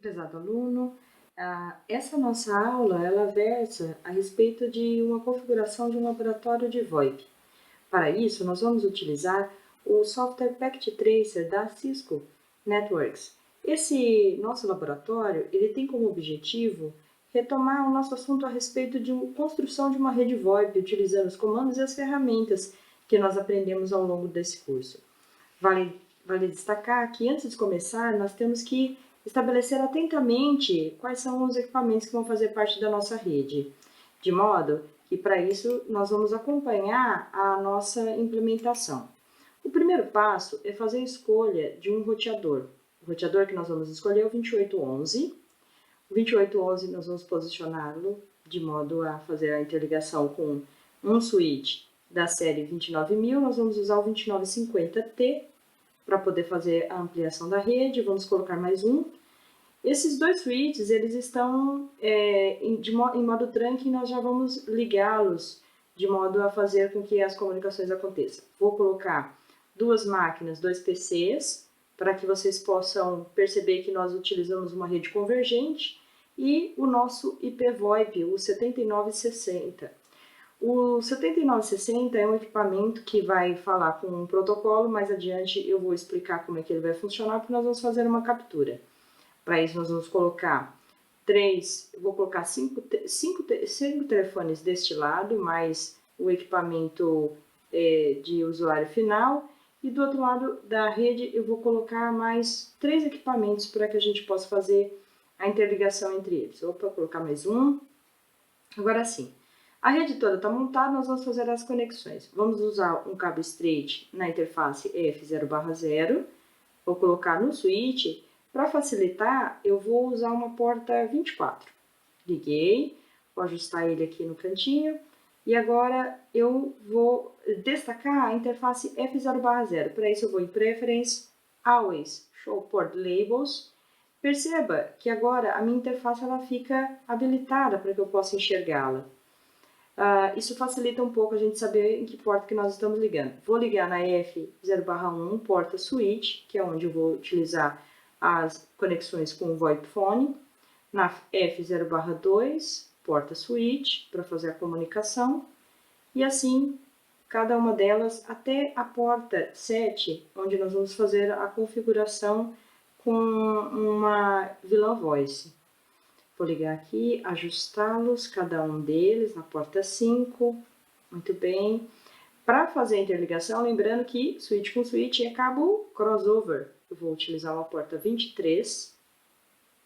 Prezado aluno, essa nossa aula ela versa a respeito de uma configuração de um laboratório de VoIP. Para isso, nós vamos utilizar o software Packet Tracer da Cisco Networks. Esse nosso laboratório ele tem como objetivo retomar o nosso assunto a respeito de construção de uma rede VoIP utilizando os comandos e as ferramentas que nós aprendemos ao longo desse curso. Vale destacar que antes de começar, nós temos que estabelecer atentamente quais são os equipamentos que vão fazer parte da nossa rede, de modo que para isso nós vamos acompanhar a nossa implementação. O primeiro passo é fazer a escolha de um roteador. O roteador que nós vamos escolher é o 2811. O 2811 nós vamos posicioná-lo de modo a fazer a interligação com um switch da série 29000. Nós vamos usar o 2950T para poder fazer a ampliação da rede. Vamos colocar mais um. Esses dois switches, eles estão em modo trunk e nós já vamos ligá-los de modo a fazer com que as comunicações aconteçam. Vou colocar duas máquinas, dois PCs, para que vocês possam perceber que nós utilizamos uma rede convergente e o nosso IP VoIP, o 7960. O 7960 é um equipamento que vai falar com um protocolo, mais adiante eu vou explicar como é que ele vai funcionar, porque nós vamos fazer uma captura. Para isso nós vamos colocar cinco telefones deste lado, mais o equipamento de usuário final, e do outro lado da rede eu vou colocar mais 3 equipamentos para que a gente possa fazer a interligação entre eles. Opa, colocar mais um. Agora sim. A rede toda está montada, nós vamos fazer as conexões. Vamos usar um cabo straight na interface F0/0. Vou colocar no switch. Para facilitar, eu vou usar uma porta 24. Liguei, vou ajustar ele aqui no cantinho. E agora eu vou destacar a interface F0/0. Para isso eu vou em Preference, Always Show Port Labels. Perceba que agora a minha interface ela fica habilitada para que eu possa enxergá-la. Isso facilita um pouco a gente saber em que porta que nós estamos ligando. Vou ligar na F0/1, porta switch, que é onde eu vou utilizar as conexões com o VoIP Phone. Na F0/2, porta switch, para fazer a comunicação. E assim, cada uma delas até a porta 7, onde nós vamos fazer a configuração com uma VLAN Voice. Vou ligar aqui, ajustá-los, cada um deles na porta 5. Muito bem. Para fazer a interligação, lembrando que switch com switch é cabo crossover. Eu vou utilizar uma porta 23.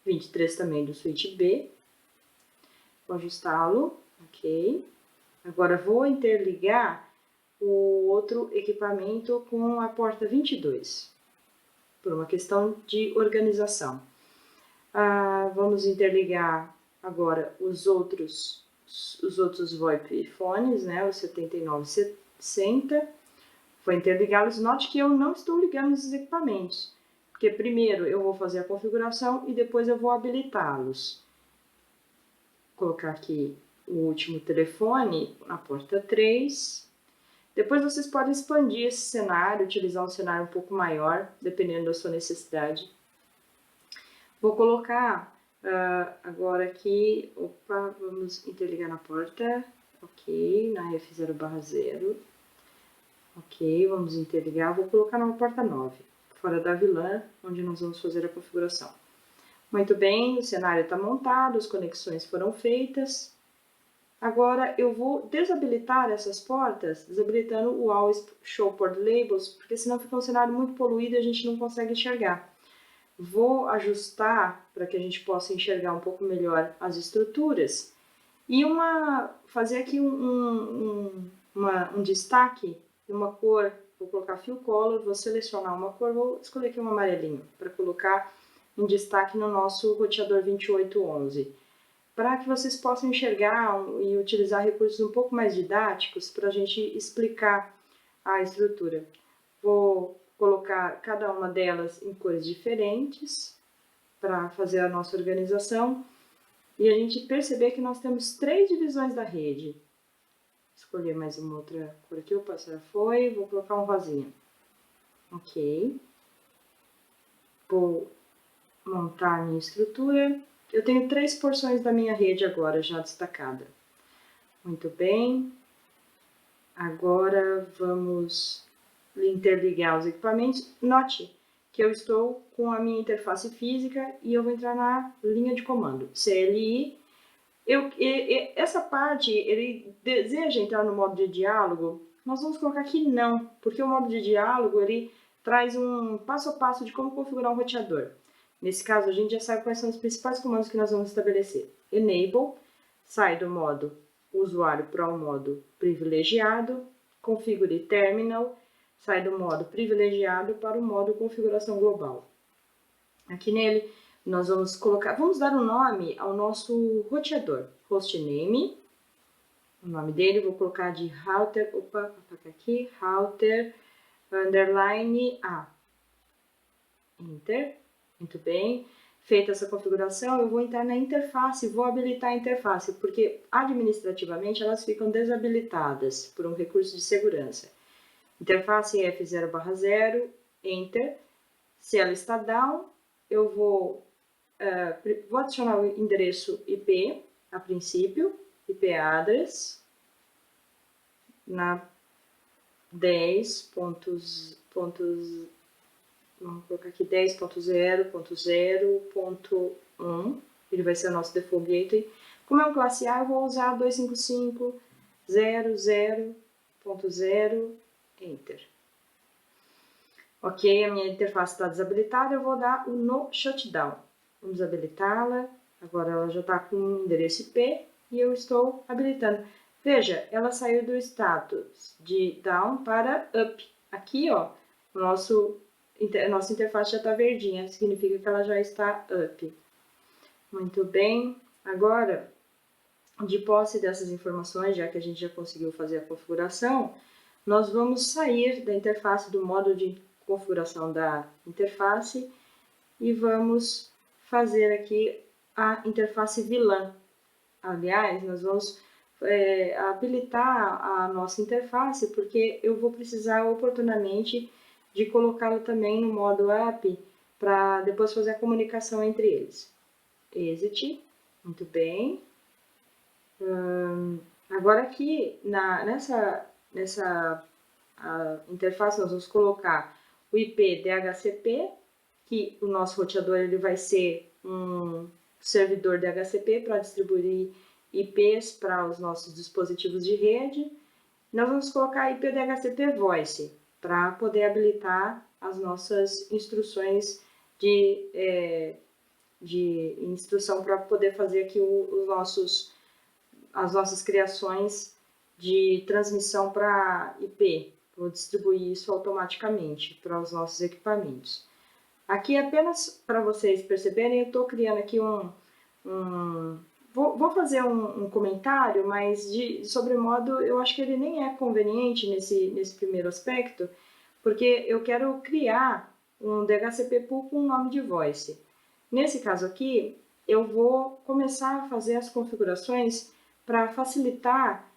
23 também do switch B. Vou ajustá-lo. Ok. Agora vou interligar o outro equipamento com a porta 22. Por uma questão de organização. Vamos interligar agora os outros VoIP phones, né, o 7960. Vou interligá-los. Note que eu não estou ligando esses equipamentos, porque primeiro eu vou fazer a configuração e depois eu vou habilitá-los. Vou colocar aqui o último telefone na porta 3. Depois vocês podem expandir esse cenário, utilizar um cenário um pouco maior, dependendo da sua necessidade. Vou colocar agora aqui, vamos interligar na porta, ok, na F0/0, ok, vamos interligar, vou colocar na porta 9, fora da VLAN, onde nós vamos fazer a configuração. Muito bem, o cenário está montado, as conexões foram feitas. Agora eu vou desabilitar essas portas, desabilitando o Always Show Port Labels, porque senão fica um cenário muito poluído e a gente não consegue enxergar. Vou ajustar para que a gente possa enxergar um pouco melhor as estruturas e fazer aqui um destaque de uma cor. Vou colocar Fill Color, vou selecionar uma cor, vou escolher aqui um amarelinho para colocar em destaque no nosso roteador 2811, para que vocês possam enxergar e utilizar recursos um pouco mais didáticos para a gente explicar a estrutura. Vou colocar cada uma delas em cores diferentes para fazer a nossa organização e a gente perceber que nós temos 3 divisões da rede. Escolher mais uma outra cor aqui, opa, essa foi, vou colocar um rosinha. Ok. Vou montar a minha estrutura. Eu tenho 3 porções da minha rede agora já destacada. Muito bem. Agora vamos interligar os equipamentos. Note que eu estou com a minha interface física e eu vou entrar na linha de comando CLI. Essa parte, ele deseja entrar no modo de diálogo? Nós vamos colocar aqui não, porque o modo de diálogo ele traz um passo a passo de como configurar um roteador. Nesse caso, a gente já sabe quais são os principais comandos que nós vamos estabelecer. Enable, sai do modo usuário para o modo privilegiado. Configure terminal, sai do modo privilegiado para o modo configuração global. Aqui nele, nós vamos dar um nome ao nosso roteador. Hostname, o nome dele, vou colocar de router, router, underline A. Enter, muito bem. Feita essa configuração, eu vou entrar na interface, vou habilitar a interface, porque administrativamente elas ficam desabilitadas por um recurso de segurança. Interface F0/0, Enter. Se ela está down, eu vou adicionar o endereço IP, a princípio, IP address, na 10. Vamos colocar aqui 10.0.0.1, ele vai ser o nosso default gateway. Como é um classe A, eu vou usar 255.0.0.0, Enter. Ok, a minha interface está desabilitada, eu vou dar o no shutdown. Vamos habilitá-la, agora ela já está com o endereço IP e eu estou habilitando. Veja, ela saiu do status de down para up. Aqui, ó, a nossa interface já está verdinha, significa que ela já está up. Muito bem, agora, de posse dessas informações, já que a gente já conseguiu fazer a configuração, nós vamos sair da interface, do modo de configuração da interface e vamos fazer aqui a interface vilã. Aliás, nós vamos habilitar a nossa interface porque eu vou precisar oportunamente de colocá-la também no modo app para depois fazer a comunicação entre eles. Exit, muito bem. Agora aqui nessa interface nós vamos colocar o IP DHCP, que o nosso roteador ele vai ser um servidor DHCP para distribuir IPs para os nossos dispositivos de rede. Nós vamos colocar IP DHCP Voice para poder habilitar as nossas instruções de instrução para poder fazer aqui as nossas criações de transmissão para IP. Vou distribuir isso automaticamente para os nossos equipamentos. Aqui, apenas para vocês perceberem, eu estou criando aqui vou fazer um comentário, mas de sobremodo eu acho que ele nem é conveniente nesse primeiro aspecto, porque eu quero criar um DHCP pool com nome de voice. Nesse caso aqui, eu vou começar a fazer as configurações para facilitar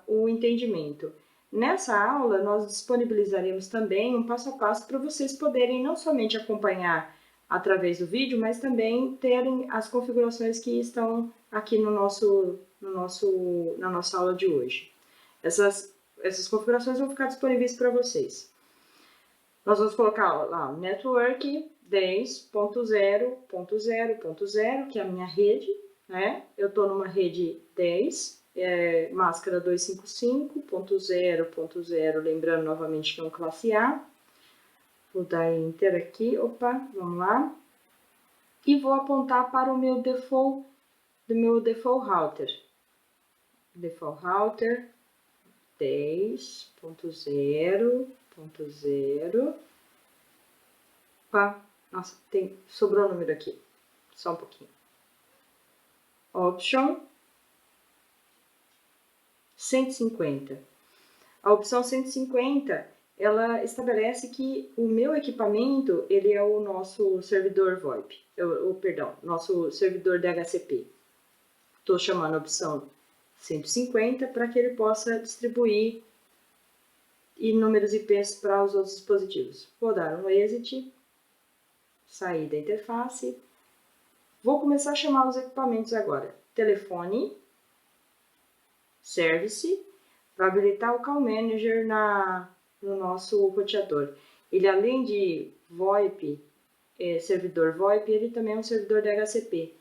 o entendimento. Nessa aula, nós disponibilizaremos também um passo a passo para vocês poderem não somente acompanhar através do vídeo, mas também terem as configurações que estão aqui na nossa aula de hoje. Essas configurações vão ficar disponíveis para vocês. Nós vamos colocar lá o Network 10.0.0.0, que é a minha rede, né? Eu estou numa rede 10, máscara 255.0.0, lembrando novamente que é um classe A. Vou dar Enter aqui, vamos lá. E vou apontar para o meu default router. Default router 10.0.0. Nossa, sobrou o número aqui. Só um pouquinho. Option 150. A opção 150, ela estabelece que o meu equipamento, ele é o nosso servidor VoIP, nosso servidor DHCP. Estou chamando a opção 150 para que ele possa distribuir inúmeros IPs para os outros dispositivos. Vou dar um exit, sair da interface. Vou começar a chamar os equipamentos agora. Telefone, Service, para habilitar o Call Manager no nosso roteador. Ele, além de VoIP, servidor VoIP, ele também é um servidor DHCP.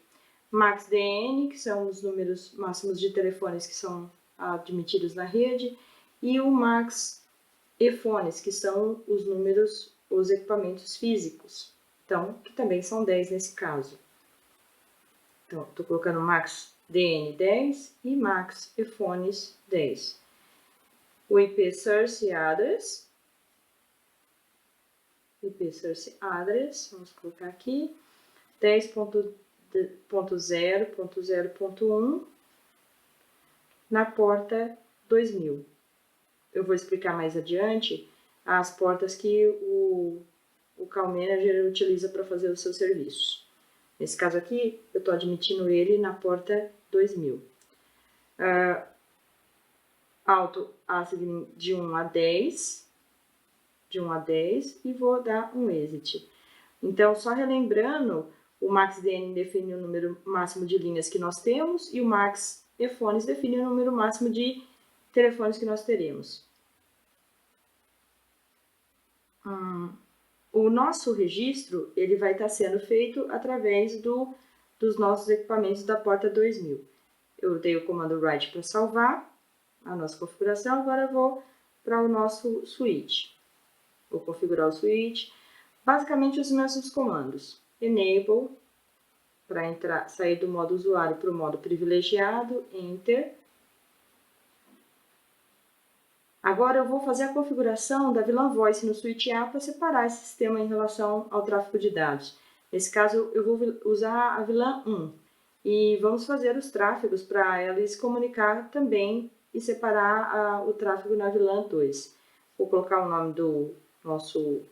MaxDN, que são os números máximos de telefones que são admitidos na rede, e o Max ePhones, que são os números, os equipamentos físicos, então, que também são 10 nesse caso. Então, estou colocando MaxDN 10 e Max ePhones 10. O IP Source Address, vamos colocar aqui, 10.0.0.1 na porta 2000. Eu vou explicar mais adiante as portas que o Call Manager utiliza para fazer o seu serviço. Nesse caso aqui, eu estou admitindo ele na porta 2000. Auto assign de 1 a 10, e vou dar um exit. Então, só relembrando, o MaxDN define o número máximo de linhas que nós temos e o Max ePhones define o número máximo de telefones que nós teremos. O nosso registro ele vai estar sendo feito através dos nossos equipamentos da porta 2000. Eu dei o comando write para salvar a nossa configuração, agora eu vou para o nosso switch. Vou configurar o switch. Basicamente os mesmos comandos. Enable, para sair do modo usuário para o modo privilegiado, Enter. Agora eu vou fazer a configuração da VLAN Voice no switch A para separar esse sistema em relação ao tráfego de dados. Nesse caso, eu vou usar a VLAN 1 e vamos fazer os tráfegos para ela se comunicar também e separar o tráfego na VLAN 2. Vou colocar o nome do nosso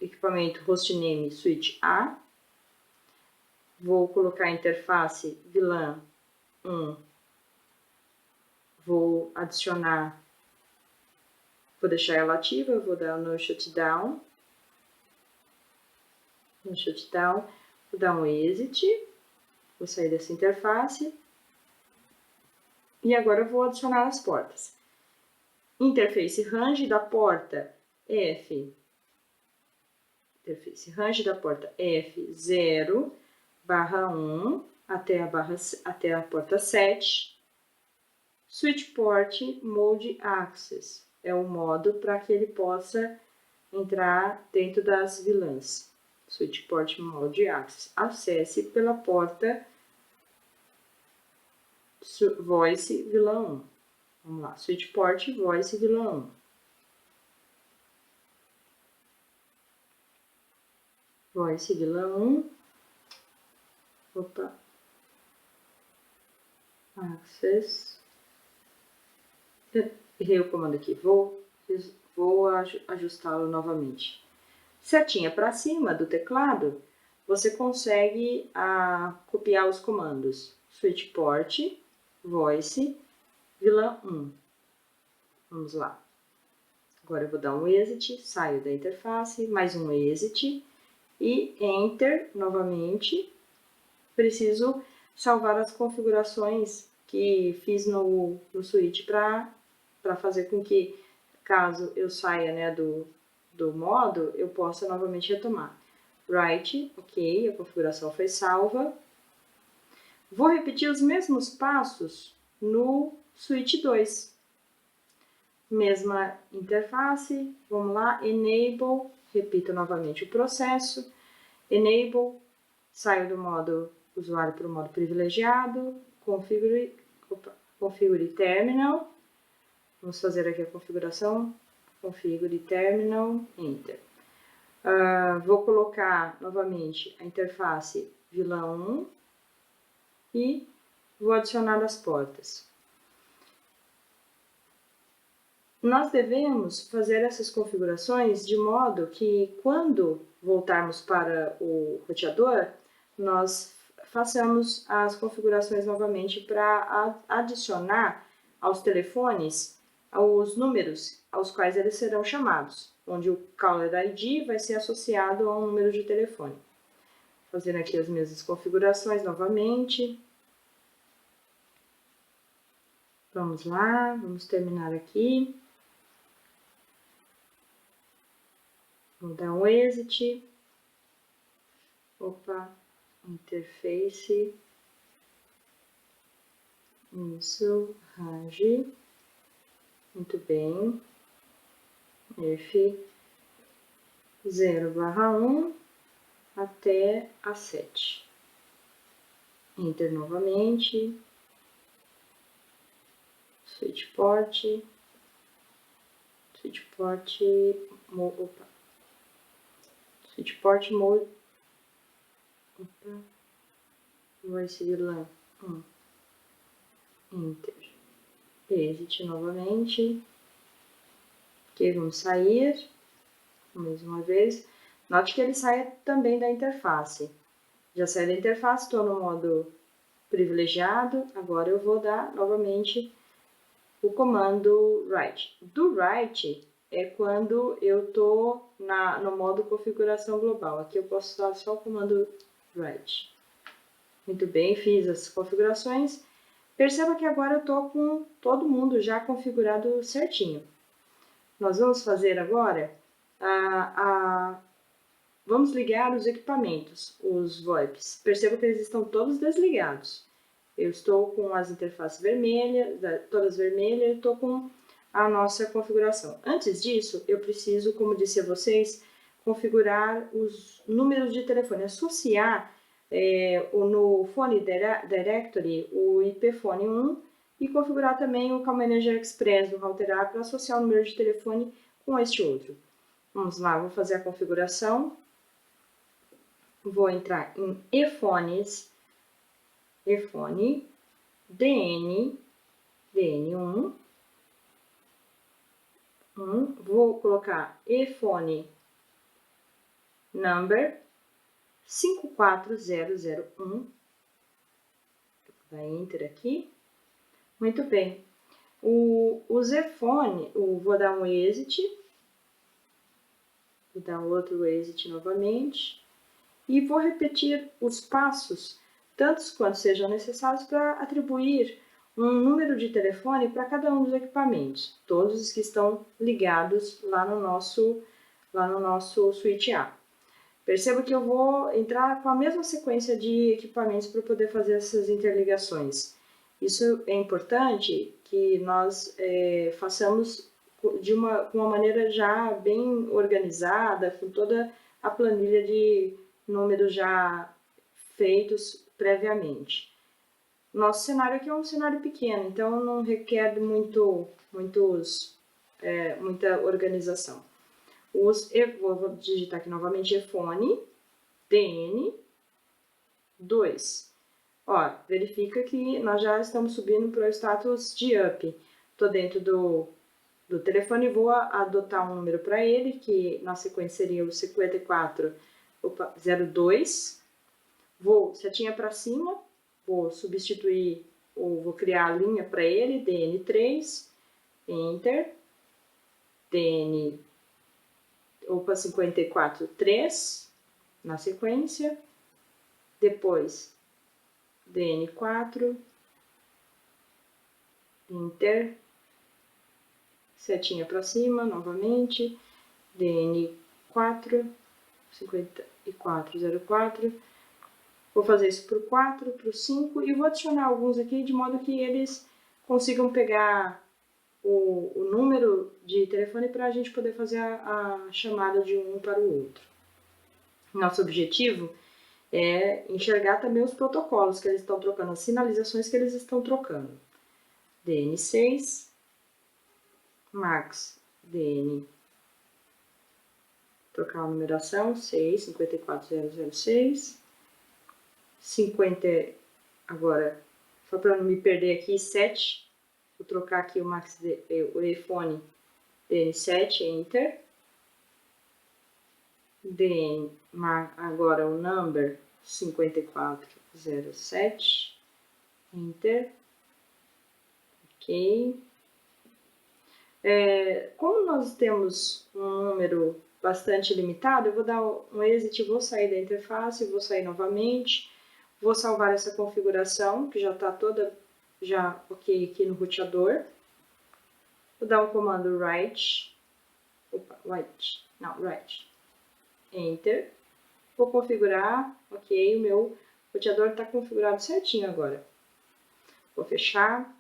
equipamento hostname switch A. Vou colocar a interface VLAN 1. Vou adicionar. Vou deixar ela ativa, eu vou dar no shutdown. Vou dar um exit. Vou sair dessa interface. E agora eu vou adicionar as portas. Interface range da porta F0/1 até a porta 7. Switch Port Mode Access é o modo para que ele possa entrar dentro das VLANs. Switch Port Mode Access. Acesse pela porta Voice VLAN 1. Vamos lá, Switch Port Voice VLAN 1. Voice VLAN 1. Opa. Access. Errei o comando aqui. Vou ajustá-lo novamente. Setinha para cima do teclado, você consegue copiar os comandos. Switch Port, Voice, VLAN 1. Vamos lá. Agora eu vou dar um exit, saio da interface, mais um exit e Enter novamente. Preciso salvar as configurações que fiz no switch para fazer com que, caso eu saia, né, do modo, eu possa novamente retomar. Write, ok, a configuração foi salva. Vou repetir os mesmos passos no switch 2. Mesma interface, vamos lá, Enable, repito novamente o processo. Enable, saio do modo usuário para o modo privilegiado, configure terminal. Vamos fazer aqui a configuração. Configure terminal, Enter. Vou colocar novamente a interface VLAN 1 e vou adicionar as portas. Nós devemos fazer essas configurações de modo que, quando voltarmos para o roteador, nós façamos as configurações novamente para adicionar aos telefones os números aos quais eles serão chamados, onde o Caller ID vai ser associado a um número de telefone. Fazendo aqui as mesmas configurações novamente. Vamos lá, vamos terminar aqui. Vou dar um exit. Opa, interface. Isso, range. Muito bem. F 0/1 até a 7. Enter novamente. Switch port. Switch port. Opa. Switch port mode. Opa. Voice VLAN 1. Enter. Exit novamente. Ok, vamos sair. Mais uma vez. Note que ele sai também da interface. Já saí da interface, estou no modo privilegiado. Agora eu vou dar novamente o comando write. Do write é quando eu estou no modo configuração global. Aqui eu posso dar só o comando write. Muito bem, fiz as configurações. Perceba que agora eu estou com todo mundo já configurado certinho. Nós vamos fazer agora vamos ligar os equipamentos, os VoIPs. Perceba que eles estão todos desligados. Eu estou com as interfaces vermelhas, todas vermelhas, estou com a nossa configuração. Antes disso, eu preciso, como disse a vocês, configurar os números de telefone, associar no Phone Directory o IP Phone 1 e configurar também o Call Manager Express do router A para associar o número de telefone com este outro. Vamos lá, vou fazer a configuração. Vou entrar em ePhones, ePhone, DN1, vou colocar ePhone number 54001, vou dar Enter aqui. Muito bem. O Zfone, vou dar um exit, vou dar um outro exit novamente. E vou repetir os passos, tantos quantos sejam necessários para atribuir um número de telefone para cada um dos equipamentos, todos os que estão ligados lá no nosso switch A. Perceba que eu vou entrar com a mesma sequência de equipamentos para poder fazer essas interligações. Isso é importante que nós façamos com uma maneira já bem organizada, com toda a planilha de números já feitos previamente. Nosso cenário aqui é um cenário pequeno, então não requer muita organização. Vou digitar aqui novamente ePhone, DN2. Ó, verifica que nós já estamos subindo para o status de up. Estou dentro do telefone e vou adotar um número para ele, que na sequência seria o 5402. Vou setinha para cima, vou substituir, vou criar a linha para ele, DN3, Enter, 543 na sequência, depois DN4, Enter, setinha para cima novamente, DN4, 5404. Vou fazer isso para o 4, para o 5 e vou adicionar alguns aqui de modo que eles consigam pegar o número de telefone para a gente poder fazer a chamada de um para o outro. Nosso objetivo é enxergar também os protocolos que eles estão trocando, as sinalizações que eles estão trocando. DN6, Max, DN, trocar a numeração, 6, 54006. 50, agora, só para não me perder aqui, 7, vou trocar aqui o ePhone DN7, Enter, agora o number 5407, Enter, ok. Como nós temos um número bastante limitado, eu vou dar um exit, vou sair da interface, vou sair novamente, vou salvar essa configuração, que já está toda ok aqui no roteador. Vou dar um comando write, enter. Vou configurar, ok, o meu roteador está configurado certinho agora. Vou fechar.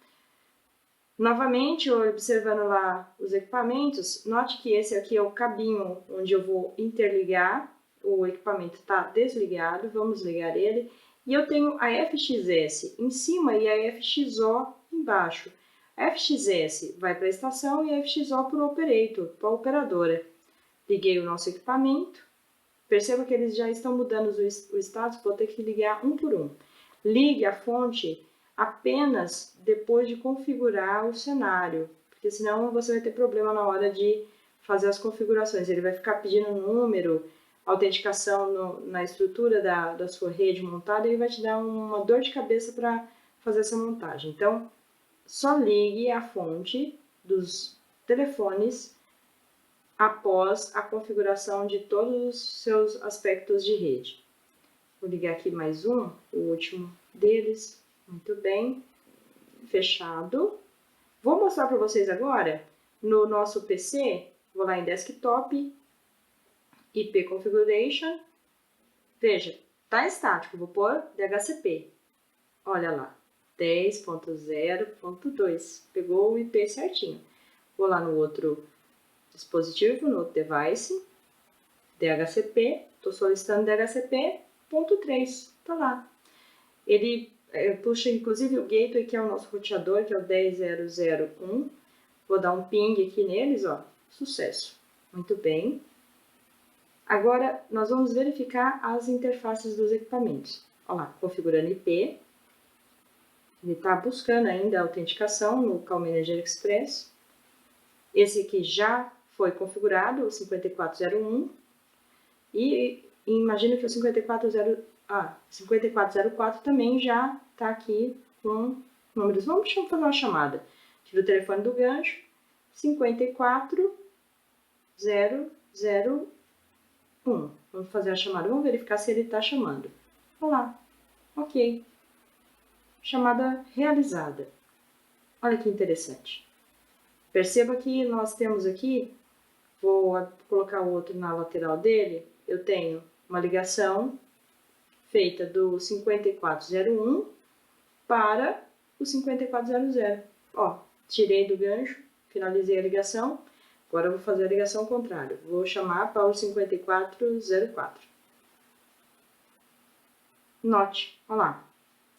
Novamente, observando lá os equipamentos, note que esse aqui é o cabinho onde eu vou interligar, o equipamento está desligado, vamos ligar ele, e eu tenho a FXS em cima e a FXO embaixo. A FXS vai para a estação e a FXO para o operator, para a operadora. Liguei o nosso equipamento, perceba que eles já estão mudando o status, vou ter que ligar um por um. Ligue a fonte apenas depois de configurar o cenário, porque senão você vai ter problema na hora de fazer as configurações. Ele vai ficar pedindo número, autenticação na estrutura da sua rede montada e vai te dar uma dor de cabeça para fazer essa montagem. Então, só ligue a fonte dos telefones após a configuração de todos os seus aspectos de rede. Vou ligar aqui mais um, o último deles. Muito bem, fechado. Vou mostrar para vocês agora, no nosso PC, vou lá em Desktop, IP Configuration. Veja, tá estático, vou pôr DHCP. Olha lá, 10.0.2, pegou o IP certinho. Vou lá no outro dispositivo, no outro device, DHCP, estou solicitando DHCP.3, tá lá. Ele puxa inclusive o gateway, que é o nosso roteador, que é o 10.0.0.1. Vou dar um ping aqui neles, ó, sucesso. Muito bem. Agora, nós vamos verificar as interfaces dos equipamentos. Olha lá, configurando IP. Ele está buscando ainda a autenticação no Call Manager Express. Esse aqui já foi configurado, o 5401. E imagino que o 5404 também já está aqui com números. Vamos fazer uma chamada. Tiro o telefone do gancho, 54001. Vamos fazer a chamada, vamos verificar se ele está chamando. Olha lá, ok. Chamada realizada. Olha que interessante. Perceba que nós temos aqui, vou colocar o outro na lateral dele, eu tenho uma ligação feita do 5401 para o 5400. Ó, tirei do gancho, finalizei a ligação. Agora eu vou fazer a ligação contrária. Vou chamar para o 5404. Note, olha lá,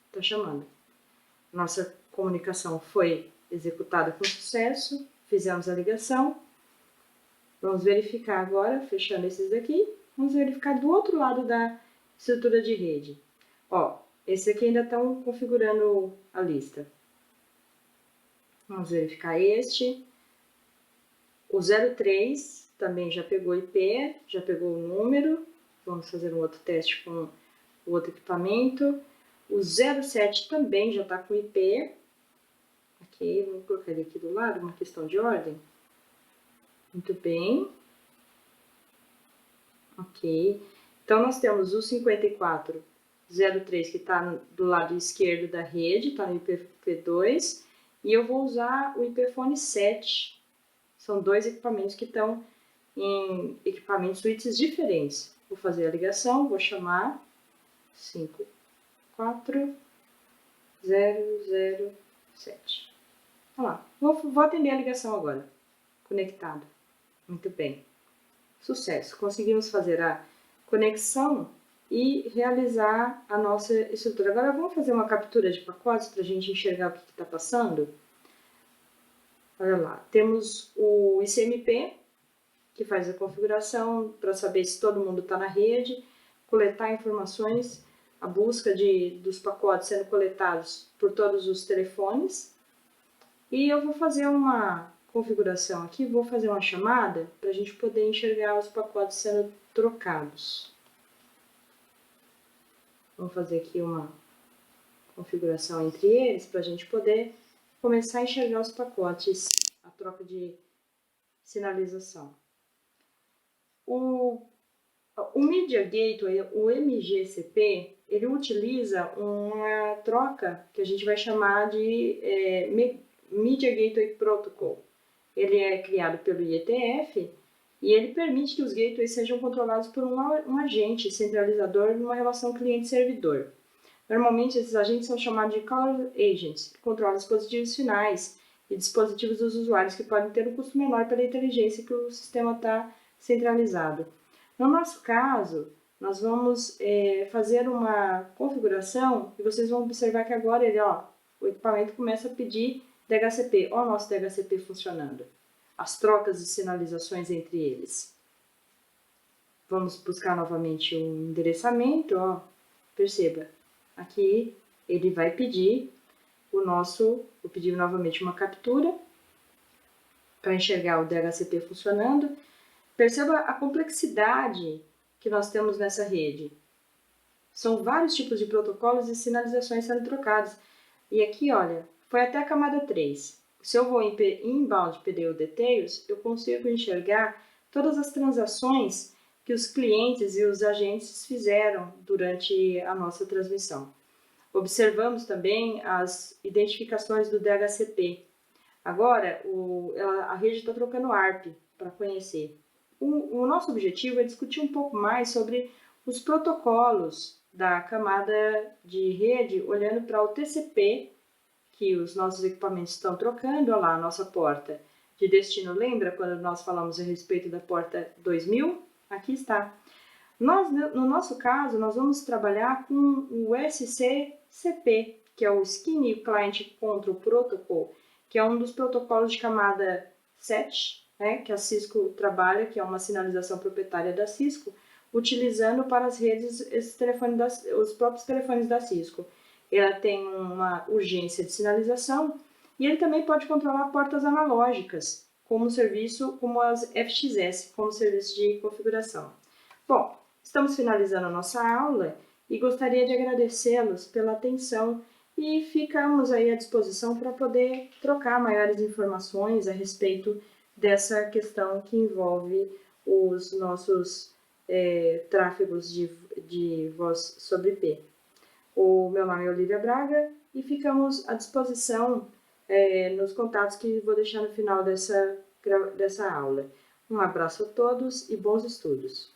está chamando. Nossa comunicação foi executada com sucesso. Fizemos a ligação. Vamos verificar agora, fechando esses daqui. Vamos verificar do outro lado da estrutura de rede. Ó, esses aqui ainda estão configurando a lista. Vamos verificar este. O 03 também já pegou IP, já pegou o número. Vamos fazer um outro teste com o outro equipamento. O 07 também já está com IP. Ok, vamos colocar ele aqui do lado, uma questão de ordem. Muito bem. Ok. Então, nós temos o 5403 que está do lado esquerdo da rede, está no IPv2. E eu vou usar o IPfone 7. São dois equipamentos que estão em equipamentos switches diferentes. Vou fazer a ligação, vou chamar 54007. Olha lá, vou atender a ligação agora. Conectado. Muito bem. Sucesso. Conseguimos fazer a conexão e realizar a nossa estrutura. Agora vamos fazer uma captura de pacotes para a gente enxergar o que está passando. Olha lá, temos o ICMP, que faz a configuração para saber se todo mundo está na rede, coletar informações, a busca dos pacotes sendo coletados por todos os telefones. E eu vou fazer uma configuração aqui, vou fazer uma chamada para a gente poder enxergar os pacotes sendo trocados. Vamos fazer aqui uma configuração entre eles para a gente poder começar a enxergar os pacotes, a troca de sinalização. O Media Gateway, o MGCP, ele utiliza uma troca que a gente vai chamar de Media Gateway Protocol. Ele é criado pelo IETF e ele permite que os gateways sejam controlados por um agente centralizador numa relação cliente-servidor. Normalmente, esses agentes são chamados de Caller Agents, que controlam dispositivos finais e dispositivos dos usuários que podem ter um custo menor pela inteligência que o sistema está centralizado. No nosso caso, nós vamos fazer uma configuração e vocês vão observar que agora o equipamento começa a pedir DHCP. Olha o nosso DHCP funcionando. As trocas de sinalizações entre eles. Vamos buscar novamente o endereçamento. Perceba, aqui ele vai pedir vou pedir novamente uma captura para enxergar o DHCP funcionando. Perceba a complexidade que nós temos nessa rede. São vários tipos de protocolos e sinalizações sendo trocados. E aqui, olha, foi até a camada 3. Se eu vou em Inbound PDU Details, eu consigo enxergar todas as transações que os clientes e os agentes fizeram durante a nossa transmissão. Observamos também as identificações do DHCP. Agora, a rede está trocando ARP para conhecer. O nosso objetivo é discutir um pouco mais sobre os protocolos da camada de rede, olhando para o TCP, que os nossos equipamentos estão trocando. Olha lá, a nossa porta de destino. Lembra quando nós falamos a respeito da porta 2000? Aqui está. No nosso caso, nós vamos trabalhar com o SCCP, que é o Skinny Client Control Protocol, que é um dos protocolos de camada 7, que a Cisco trabalha, que é uma sinalização proprietária da Cisco, utilizando para as redes os próprios telefones da Cisco. Ela tem uma urgência de sinalização e ele também pode controlar portas analógicas, como as FXS, como serviço de configuração. Bom, estamos finalizando a nossa aula e gostaria de agradecê-los pela atenção e ficamos aí à disposição para poder trocar maiores informações a respeito dessa questão que envolve os nossos tráfegos de voz sobre IP. O meu nome é Olivia Braga e ficamos à disposição nos contatos que vou deixar no final dessa aula. Um abraço a todos e bons estudos!